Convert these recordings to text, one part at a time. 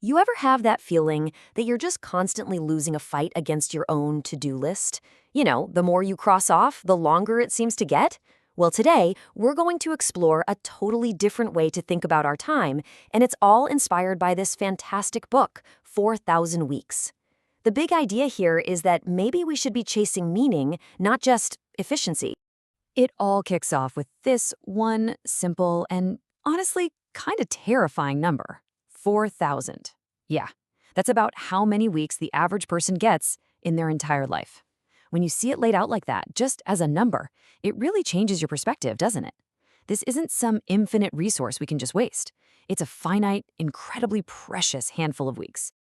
You ever have that feeling that you're just constantly losing a fight against your own to-do list? You know, the more you cross off, the longer it seems to get? Well, today, we're going to explore a totally different way to think about our time, and it's all inspired by this fantastic book, 4,000 Weeks. The big idea here is that maybe we should be chasing meaning, not just efficiency. It all kicks off with this one simple and honestly kind of terrifying number: 4,000. Yeah, that's about how many weeks the average person gets in their entire life. When you see it laid out like that, just as a number, it really changes your perspective, doesn't it? This isn't some infinite resource we can just waste. It's a finite, incredibly precious handful of weeks.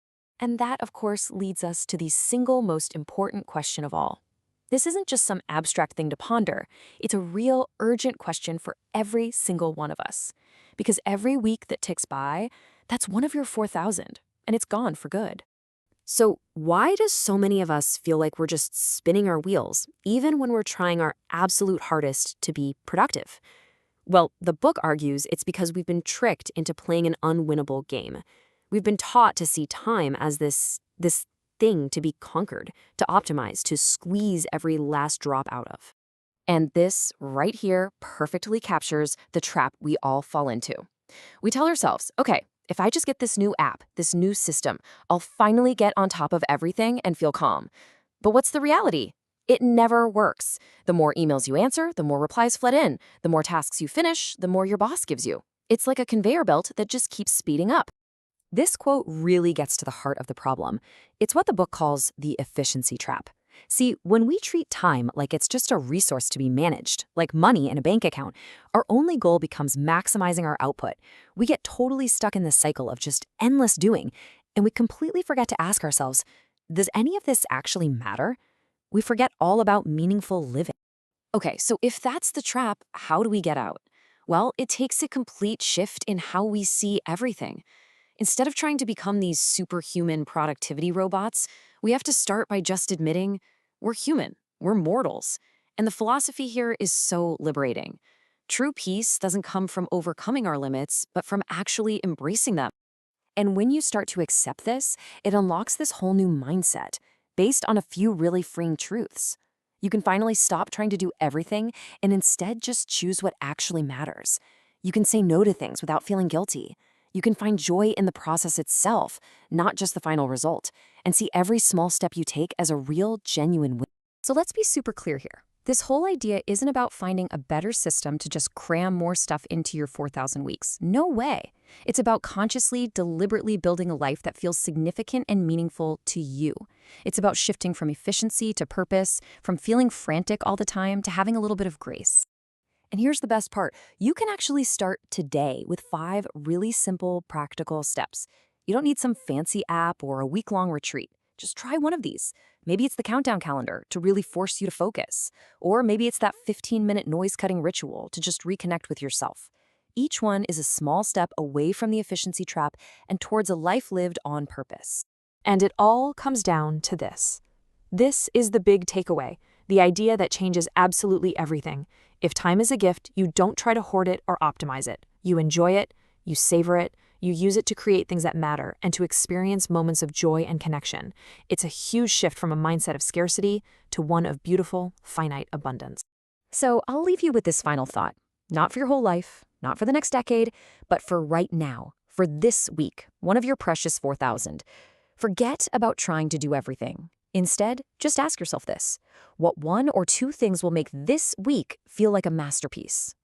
And that, of course, leads us to the single most important question of all. This isn't just some abstract thing to ponder. It's a real, urgent question for every single one of us. Because every week that ticks by, that's one of your 4,000, and it's gone for good. So why does so many of us feel like we're just spinning our wheels, even when we're trying our absolute hardest to be productive? Well, the book argues it's because we've been tricked into playing an unwinnable game. We've been taught to see time as this thing to be conquered, to optimize, to squeeze every last drop out of. And this, right here, perfectly captures the trap we all fall into. We tell ourselves, okay, if I just get this new app, this new system, I'll finally get on top of everything and feel calm. But what's the reality? It never works. The more emails you answer, the more replies flood in. The more tasks you finish, the more your boss gives you. It's like a conveyor belt that just keeps speeding up. This quote really gets to the heart of the problem. It's what the book calls the efficiency trap. See, when we treat time like it's just a resource to be managed, like money in a bank account, our only goal becomes maximizing our output. We get totally stuck in this cycle of just endless doing, and we completely forget to ask ourselves, does any of this actually matter? We forget all about meaningful living. Okay, so if that's the trap, how do we get out? Well, it takes a complete shift in how we see everything. Instead of trying to become these superhuman productivity robots, we have to start by just admitting we're human, we're mortals. And the philosophy here is so liberating. True peace doesn't come from overcoming our limits, but from actually embracing them. And when you start to accept this, it unlocks this whole new mindset based on a few really freeing truths. You can finally stop trying to do everything and instead just choose what actually matters. You can say no to things without feeling guilty. You can find joy in the process itself, not just the final result, and see every small step you take as a real, genuine win. So let's be super clear here. This whole idea isn't about finding a better system to just cram more stuff into your 4,000 weeks. No way. It's about consciously, deliberately building a life that feels significant and meaningful to you. It's about shifting from efficiency to purpose, from feeling frantic all the time to having a little bit of grace. And here's the best part. You can actually start today with 5 really simple, practical steps. You don't need some fancy app or a week-long retreat. Just try one of these. Maybe it's the countdown calendar to really force you to focus. Or maybe it's that 15-minute noise-cutting ritual to just reconnect with yourself. Each one is a small step away from the efficiency trap and towards a life lived on purpose. And it all comes down to this. This is the big takeaway, the idea that changes absolutely everything. If time is a gift, you don't try to hoard it or optimize it. You enjoy it, you savor it, you use it to create things that matter and to experience moments of joy and connection. It's a huge shift from a mindset of scarcity to one of beautiful, finite abundance. So I'll leave you with this final thought. Not for your whole life, not for the next decade, but for right now, for this week, one of your precious 4,000. Forget about trying to do everything. Instead, just ask yourself this: what 1 or 2 things will make this week feel like a masterpiece?